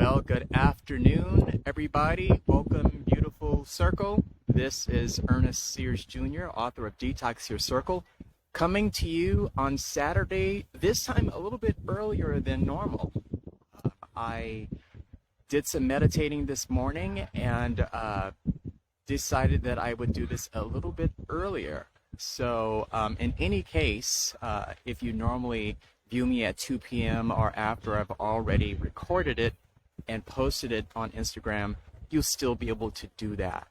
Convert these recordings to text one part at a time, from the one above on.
Well, good afternoon, everybody. Welcome, beautiful circle. This is Ernest Sears Jr., author of Detox Your Circle, coming to you on Saturday, this time a little bit earlier than normal. I did some meditating this morning and decided that I would do this a little bit earlier. So, in any case, if you normally view me at 2 p.m. or after I've already recorded it and posted it on Instagram, you'll still be able to do that.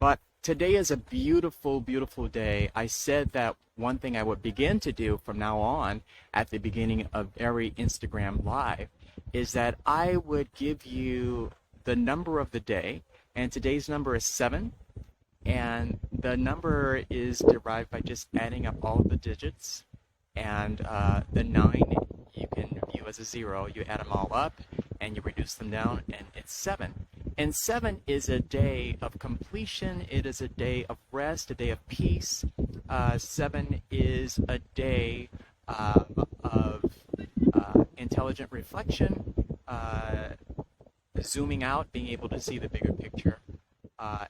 But today is a beautiful, beautiful day. I said that one thing I would begin to do from now on at the beginning of every Instagram live is that I would give you the number of the day, and today's number is 7. And the number is derived by just adding up all of the digits. And the 9 you can view as a 0. You add them all up and you reduce them down, and it's 7. And 7 is a day of completion. It is a day of rest, a day of peace. 7 is a day of intelligent reflection, zooming out, being able to see the bigger picture.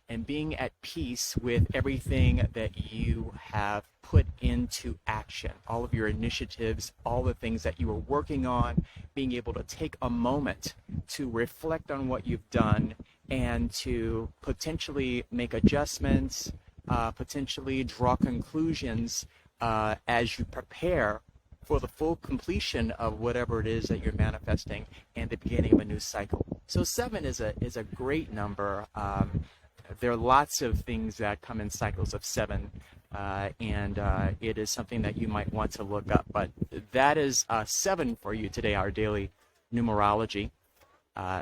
And being at peace with everything that you have put into action, all of your initiatives, all the things that you are working on, being able to take a moment to reflect on what you've done and to potentially make adjustments, potentially draw conclusions as you prepare for the full completion of whatever it is that you're manifesting and the beginning of a new cycle. So 7 is a great number. There are lots of things that come in cycles of 7, and it is something that you might want to look up. But that is 7 for you today, our daily numerology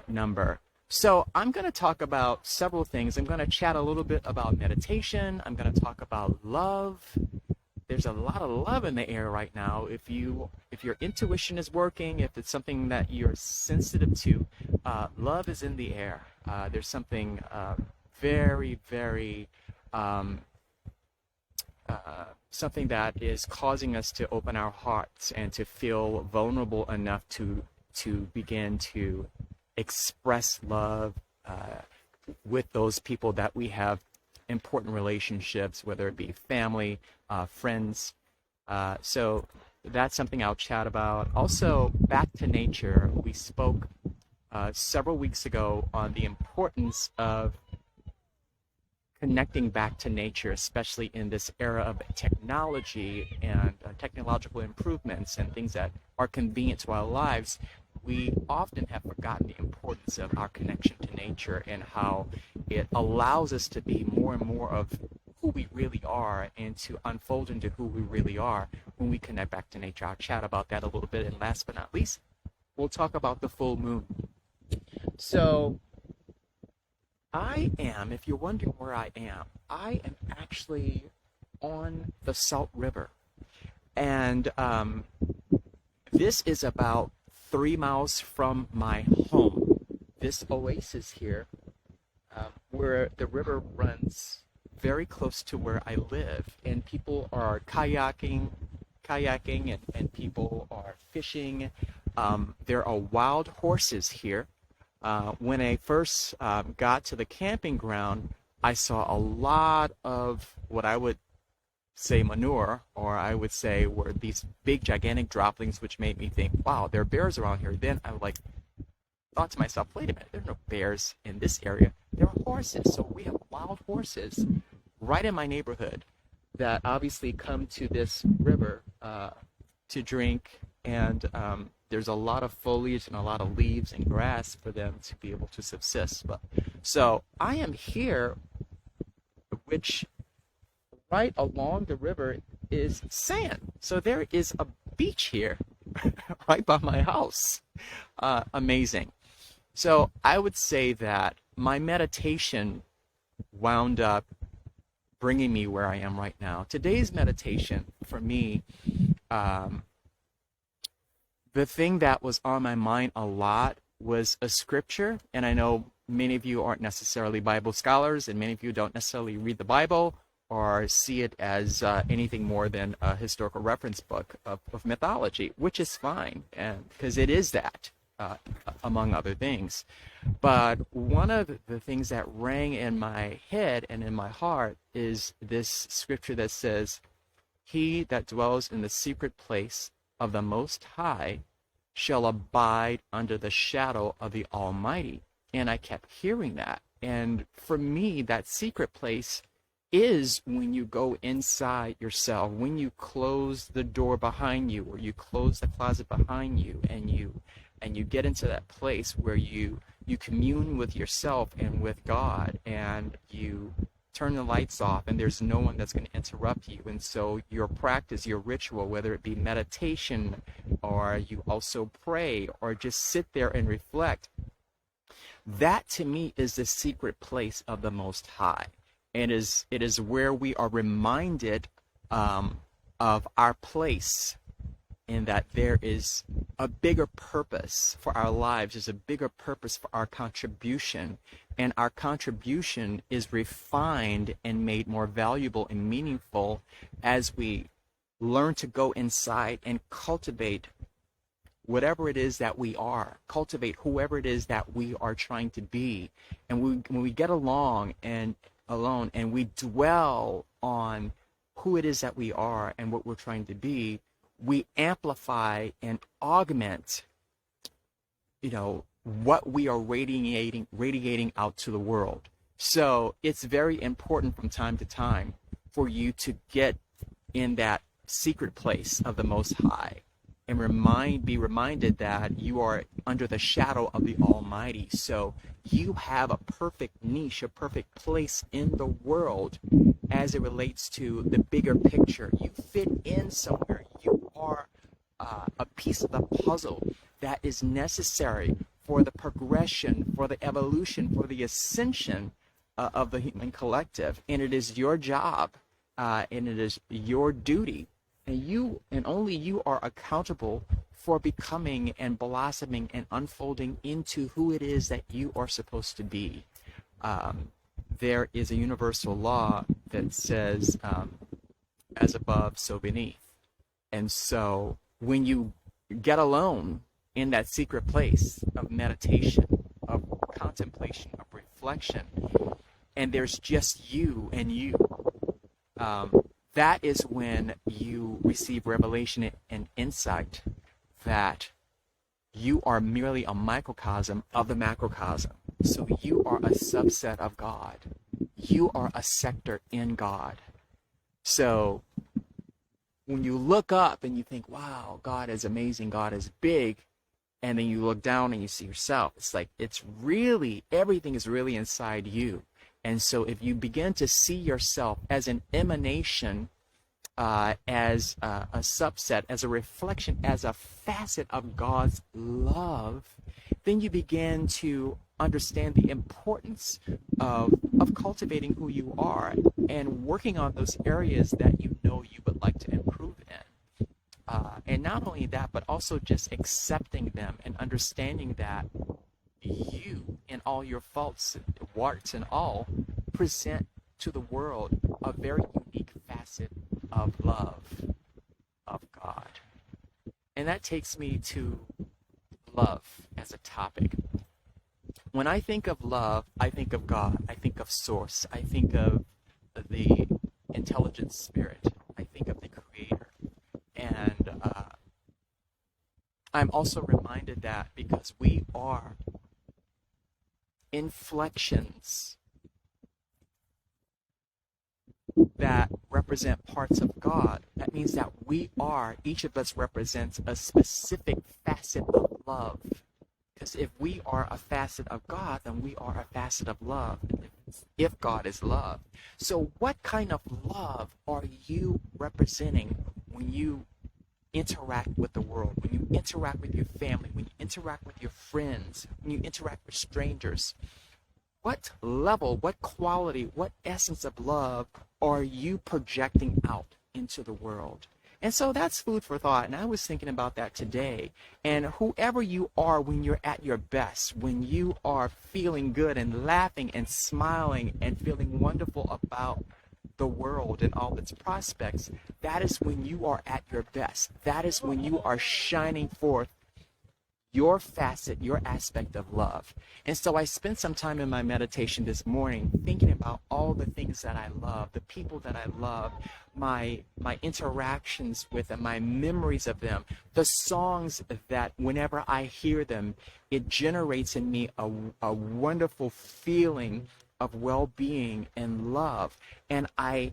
number. So I'm going to talk about several things. I'm going to chat a little bit about meditation. I'm going to talk about love. There's a lot of love in the air right now. If your intuition is working, if it's something that you're sensitive to, love is in the air. There's something very, very something that is causing us to open our hearts and to feel vulnerable enough to begin to express love with those people that we have important relationships, whether it be family, friends. So that's something I'll chat about. Also, back to nature. We spoke several weeks ago on the importance of connecting back to nature, especially in this era of technology and technological improvements and things that are convenient to our lives. We often have forgotten the importance of our connection to nature and how it allows us to be more and more of who we really are and to unfold into who we really are when we connect back to nature. I'll chat about that a little bit. And last but not least, we'll talk about the full moon. So if you're wondering where I am actually on the Salt River. And this is about 3 miles from my home. This oasis here, where the river runs very close to where I live, and people are kayaking, and people are fishing. There are wild horses here. When I first got to the camping ground, I saw a lot of what I would say manure, or I would say were these big gigantic droplings, which made me think, wow, there are bears around here. Then I thought to myself, wait a minute, there are no bears in this area. There are horses. So we have wild horses right in my neighborhood that obviously come to this river to drink, and there's a lot of foliage and a lot of leaves and grass for them to be able to subsist. So I am here, which right along the river is sand. So there is a beach here right by my house. Amazing. So I would say that my meditation wound up bringing me where I am right now. Today's meditation for me, the thing that was on my mind a lot was a scripture. And I know many of you aren't necessarily Bible scholars, and many of you don't necessarily read the Bible or see it as anything more than a historical reference book of mythology, which is fine, and because it is that. uh, among other things. But one of the things that rang in my head and in my heart is this scripture that says, "He that dwells in the secret place of the Most High shall abide under the shadow of the Almighty." And I kept hearing that. And for me, that secret place is when you go inside yourself, when you close the door behind you, or you close the closet behind you, and you get into that place where you commune with yourself and with God, and you turn the lights off, and there's no one that's going to interrupt you. And so your practice, your ritual, whether it be meditation, or you also pray, or just sit there and reflect, that to me is the secret place of the Most High. And it is where we are reminded of our place, in that there is a bigger purpose for our lives. There's a bigger purpose for our contribution. And our contribution is refined and made more valuable and meaningful as we learn to go inside and cultivate whatever it is that we are, cultivate whoever it is that we are trying to be. And when we get alone and we dwell on who it is that we are and what we're trying to be, we amplify and augment, what we are radiating out to the world. So it's very important from time to time for you to get in that secret place of the Most High and be reminded that you are under the shadow of the Almighty. So you have a perfect niche, a perfect place in the world as it relates to the bigger picture. You fit in somewhere. You are a piece of the puzzle that is necessary for the progression, for the evolution, for the ascension of the human collective. And it is your job, and it is your duty, and only you are accountable for becoming and blossoming and unfolding into who it is that you are supposed to be. There is a universal law that says, as above, so beneath. And so when you get alone in that secret place of meditation, of contemplation, of reflection, and there's just you and you, that is when you receive revelation and insight that you are merely a microcosm of the macrocosm. So you are a subset of God. You are a sector in God. So when you look up and you think, wow, God is amazing, God is big, and then you look down and you see yourself, it's like everything is really inside you. And so if you begin to see yourself as an emanation, as a subset, as a reflection, as a facet of God's love, then you begin to understand the importance of cultivating who you are and working on those areas that you would like to improve in. And not only that, but also just accepting them and understanding that you, in all your faults, warts and all, present to the world a very unique facet of love of God. And that takes me to love as a topic. When I think of love, I think of God. I think of Source. I think of the intelligent spirit. I think of the Creator. And I'm also reminded that because we are inflections that represent parts of God, that means that each of us represents a specific facet of love. Because if we are a facet of God, then we are a facet of love, if God is love. So what kind of love are you representing when you interact with the world, when you interact with your family, when you interact with your friends, when you interact with strangers? What level, what quality, what essence of love are you projecting out into the world? And so that's food for thought. And I was thinking about that today. And whoever you are when you're at your best, when you are feeling good and laughing and smiling and feeling wonderful about the world and all its prospects, that is when you are at your best. That is when you are shining forth your facet, your aspect of love. And so I spent some time in my meditation this morning thinking about all the things that I love, the people that I love, my interactions with them, my memories of them, the songs that whenever I hear them, it generates in me a wonderful feeling of well-being and love. And I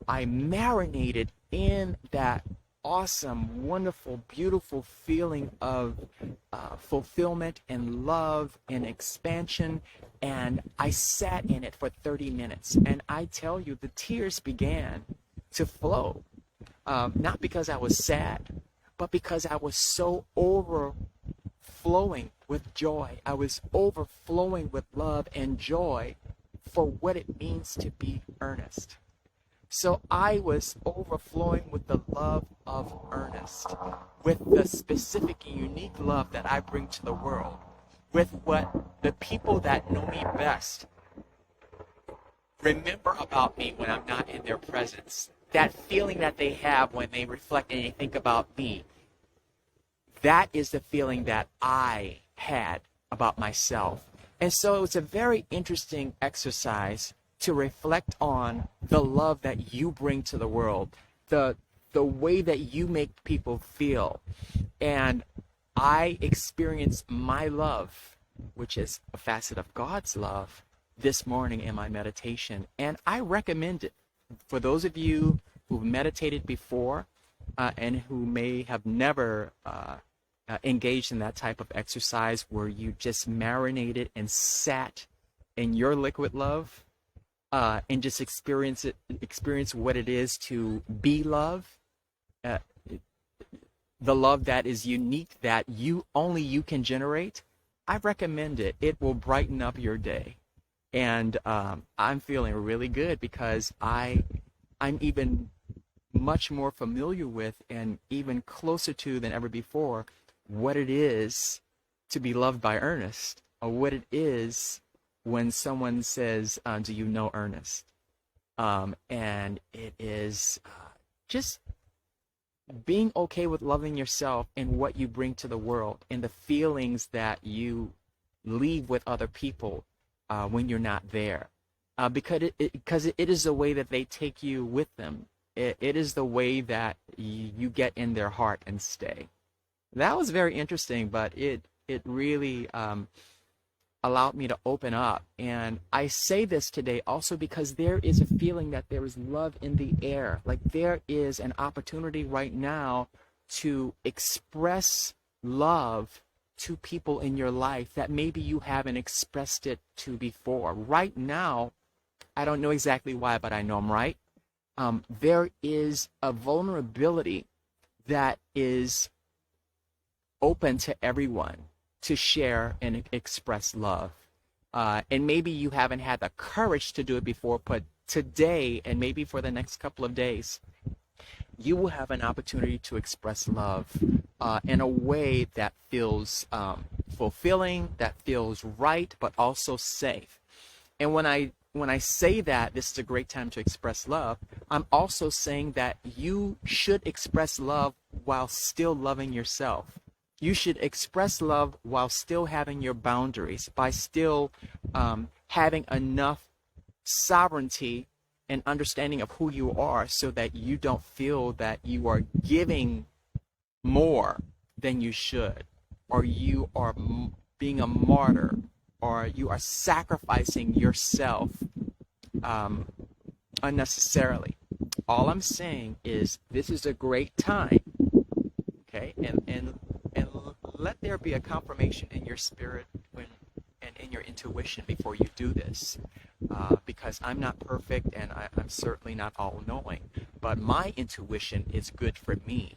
marinated in that awesome, wonderful, beautiful feeling of fulfillment and love and expansion. And I sat in it for 30 minutes. And I tell you, the tears began to flow. Not because I was sad, but because I was so overflowing with joy. I was overflowing with love and joy for what it means to be earnest. So I was overflowing with the love of Ernest, with the specific and unique love that I bring to the world, with what the people that know me best remember about me when I'm not in their presence. That feeling that they have when they reflect and they think about me, that is the feeling that I had about myself. And so it was a very interesting exercise to reflect on the love that you bring to the world, the way that you make people feel. And I experienced my love, which is a facet of God's love, this morning in my meditation. And I recommend it for those of you who've meditated before and who may have never engaged in that type of exercise where you just marinated and sat in your liquid love. And just experience what it is to be love, the love that is unique, that only you can generate. I recommend it. It will brighten up your day, and I'm feeling really good because I'm even much more familiar with and even closer to than ever before what it is to be loved by Ernest, or what it is when someone says, do you know Ernest? And it is just being okay with loving yourself and what you bring to the world and the feelings that you leave with other people when you're not there. Because it is the way that they take you with them. It is the way that you get in their heart and stay. That was very interesting, but it really allowed me to open up. And I say this today also because there is a feeling that there is love in the air. Like there is an opportunity right now to express love to people in your life that maybe you haven't expressed it to before. Right now, I don't know exactly why, but I know I'm right. There is a vulnerability that is open to everyone to share and express love. And maybe you haven't had the courage to do it before, but today and maybe for the next couple of days, you will have an opportunity to express love in a way that feels fulfilling, that feels right, but also safe. And when I say that this is a great time to express love, I'm also saying that you should express love while still loving yourself. You should express love while still having your boundaries, by still having enough sovereignty and understanding of who you are so that you don't feel that you are giving more than you should, or you are being a martyr, or you are sacrificing yourself unnecessarily. All I'm saying is this is a great time, okay? And let there be a confirmation in your spirit and in your intuition before you do this, because I'm not perfect and I'm certainly not all-knowing, but my intuition is good for me,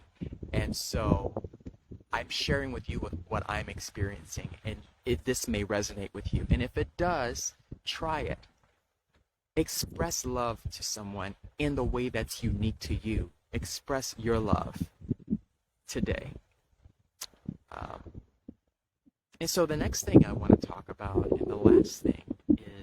and so I'm sharing with you what I'm experiencing, and this may resonate with you, and if it does, try it. Express love to someone in the way that's unique to you. Express your love today. And so the next thing I want to talk about, and the last thing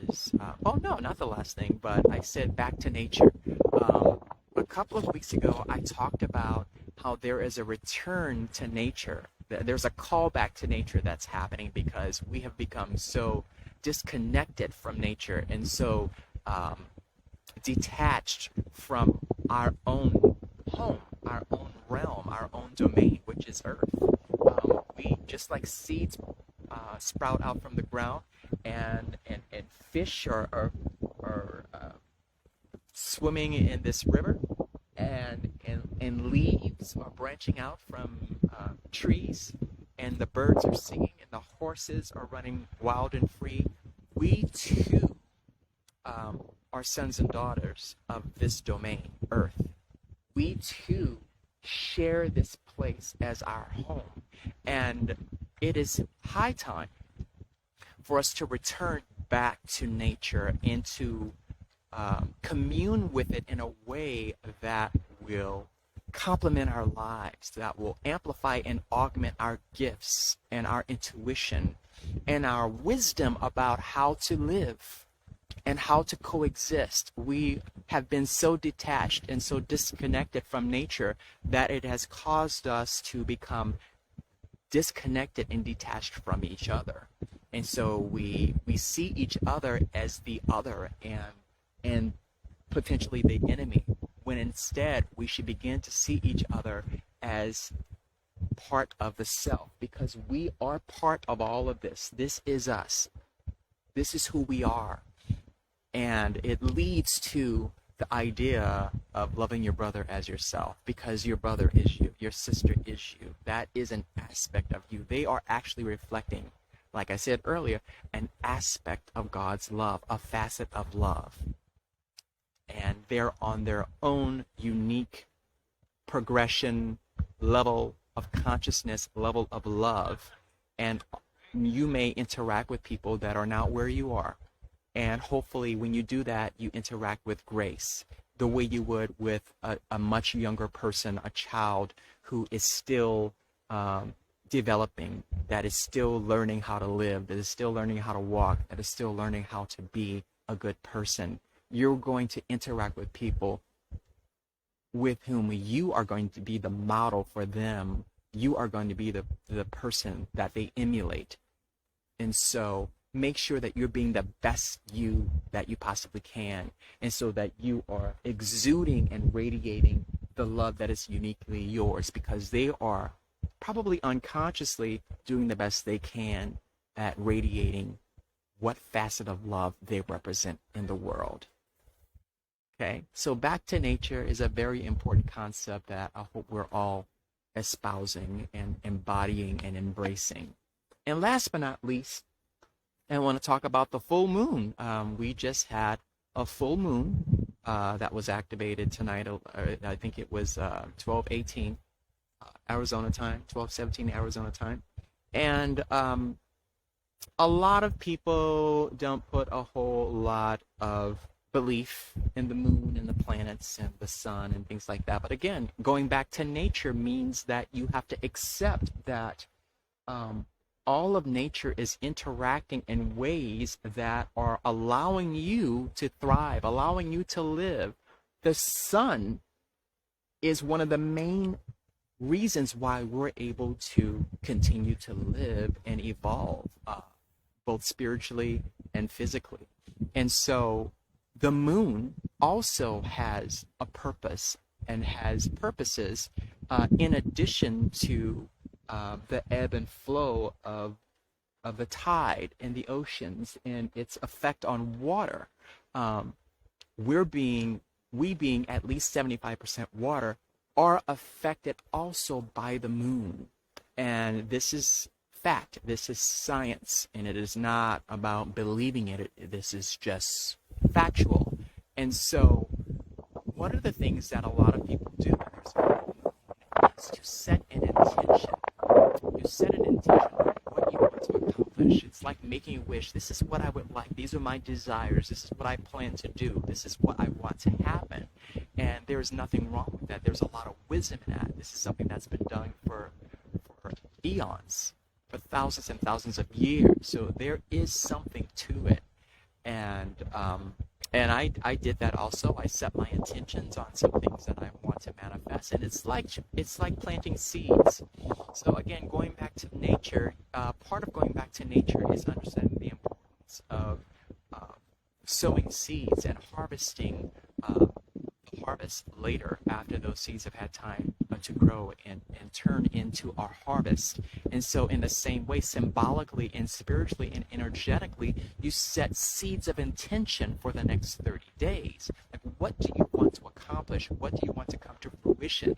is, oh no, not the last thing, but I said back to nature. A couple of weeks ago, I talked about how there is a return to nature there's a callback to nature that's happening because we have become so disconnected from nature and so detached from our own home, our own realm, our own domain, which is Earth. We just like seeds sprout out from the ground, and fish are swimming in this river, and leaves are branching out from trees, and the birds are singing, and the horses are running wild and free. We too are sons and daughters of this domain, Earth. We too share this place as our home, and it is high time for us to return back to nature and to commune with it in a way that will complement our lives, that will amplify and augment our gifts and our intuition and our wisdom about how to live and how to coexist. We have been so detached and so disconnected from nature that it has caused us to become disconnected and detached from each other. And so we see each other as the other and potentially the enemy, when instead we should begin to see each other as part of the self, because we are part of all of this. This is us. This is who we are. And it leads to the idea of loving your brother as yourself, because your brother is you, your sister is you. That is an aspect of you. They are actually reflecting, like I said earlier, an aspect of God's love, a facet of love. And they're on their own unique progression, level of consciousness, level of love. And you may interact with people that are not where you are. And hopefully when you do that, you interact with grace, the way you would with a much younger person, a child who is still developing, that is still learning how to live, that is still learning how to walk, that is still learning how to be a good person. You're going to interact with people with whom you are going to be the model for them. You are going to be the person that they emulate. And so make sure that you're being the best you that you possibly can, and so that you are exuding and radiating the love that is uniquely yours, because they are probably unconsciously doing the best they can at radiating what facet of love they represent in the world. Okay, so back to nature is a very important concept that I hope we're all espousing and embodying and embracing. And last but not least, I want to talk about the full moon. We just had a full moon that was activated tonight. I think it was 12:18 Arizona time, 12:17 Arizona time. And a lot of people don't put a whole lot of belief in the moon and the planets and the sun and things like that. But again, going back to nature means that you have to accept that all of nature is interacting in ways that are allowing you to thrive, allowing you to live. The sun is one of the main reasons why we're able to continue to live and evolve, both spiritually and physically. And so the moon also has a purpose and has purposes in addition to the ebb and flow of the tide in the oceans and its effect on water. We being at least 75% water, are affected also by the moon. And this is fact. This is science. And it is not about believing it. This is just factual. And so one of the things that a lot of people do is to set an intention. You set an intention on what you want to accomplish. It's like making a wish. This is what I would like. These are my desires. This is what I plan to do. This is what I want to happen. And there is nothing wrong with that. There's a lot of wisdom in that. This is something that's been done for eons, for thousands and thousands of years. So there is something to it. And I did that also. I set my intentions on some things that I want want to manifest. And it's like planting seeds. So again, going back to nature, part of going back to nature is understanding the importance of uh, sowing seeds and harvesting harvest later after those seeds have had time to grow and turn into our harvest. And so, in the same way, symbolically and spiritually and energetically, you set seeds of intention for the next 30 days. Like, what do you want to accomplish? What do you want to come to fruition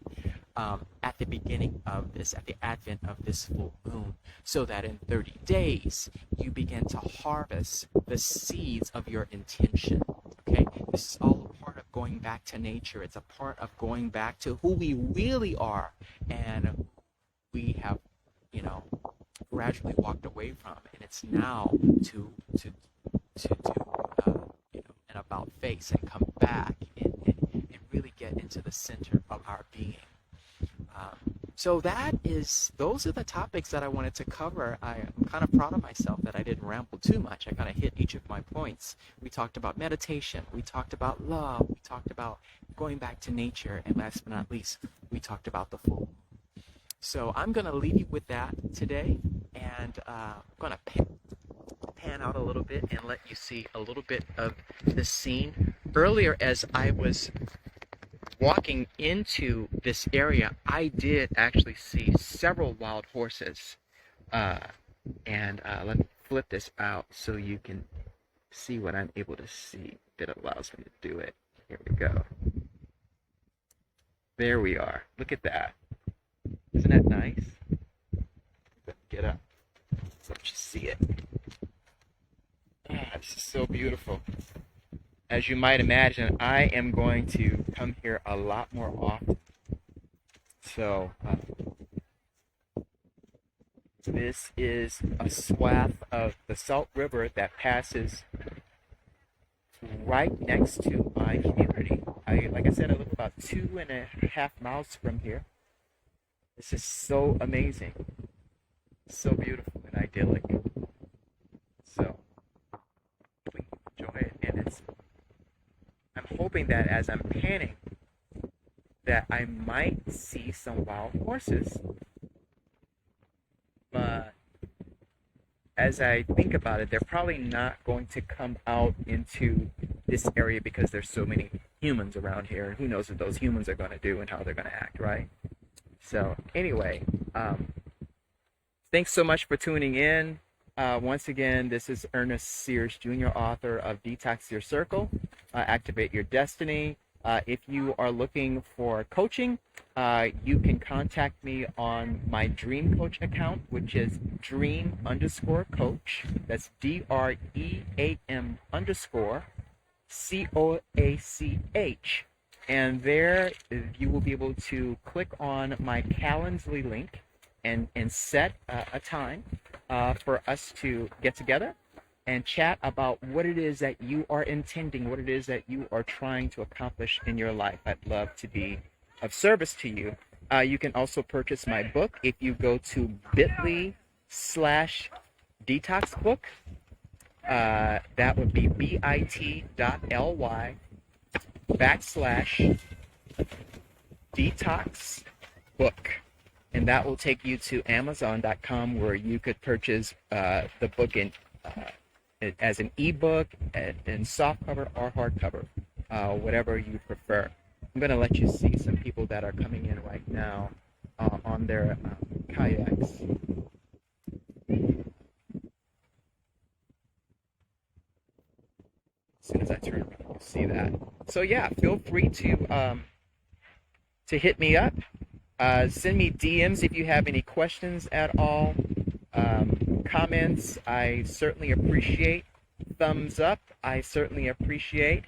at the beginning of this, at the advent of this full moon, so that in 30 days you begin to harvest the seeds of your intention? Okay, this is all a part of going back to nature. It's a part of going back to who we really are and we have, you know, gradually walked away from. And it's now to do, you know, an about face and come back and really get into the center of our being. So those are the topics that I wanted to cover. I'm kind of proud of myself that I didn't ramble too much. I kind of hit each of my points. We talked about meditation. We talked about love. We talked about going back to nature. And last but not least, we talked about the full moon. So I'm going to leave you with that today. And I'm going to pan out a little bit and let you see a little bit of the scene. Earlier, as I was walking into this area, I did actually see several wild horses. Let me flip this out so you can see what I'm able to see that allows me to do it. Here we go. There we are. Look at that. Isn't that nice? Get up. Let you see it. This is so beautiful. As you might imagine, I am going to come here a lot more often. So, this is a swath of the Salt River that passes right next to my community. Like I said, I live about 2.5 miles from here. This is so amazing. So beautiful and idyllic. So, please enjoy it. And I'm hoping that as I'm panning, that I might see some wild horses. But as I think about it, they're probably not going to come out into this area because there's so many humans around here. Who knows what those humans are going to do and how they're going to act, right? So anyway, thanks so much for tuning in. Once again, this is Ernest Sears Jr., author of Detox Your Circle, Activate Your Destiny. If you are looking for coaching, you can contact me on my Dream Coach account, which is dream_coach. That's DREAM_COACH. And there you will be able to click on my Calendly link and set a time for us to get together and chat about what it is that you are intending, what it is that you are trying to accomplish in your life. I'd love to be of service to you. You can also purchase my book if you go to bit.ly/detoxbook. That would be bit.ly/detoxbook. And that will take you to Amazon.com, where you could purchase the book as an ebook, in softcover or hardcover, whatever you prefer. I'm going to let you see some people that are coming in right now on their kayaks. As soon as I turn around, you'll see that. So yeah, feel free to hit me up. Send me DMs if you have any questions at all. Comments, I certainly appreciate. Thumbs up, I certainly appreciate.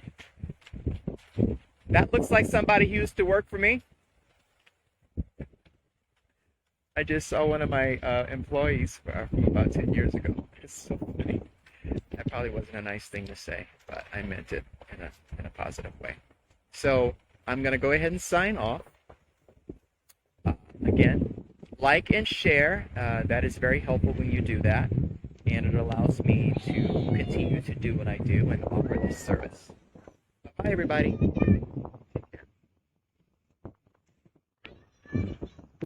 That looks like somebody who used to work for me. I just saw one of my employees from about 10 years ago. It's so funny. That probably wasn't a nice thing to say, but I meant it in a positive way. So I'm going to go ahead and sign off. Again, like and share. That is very helpful when you do that. And it allows me to continue to do what I do and offer this service. Bye, everybody.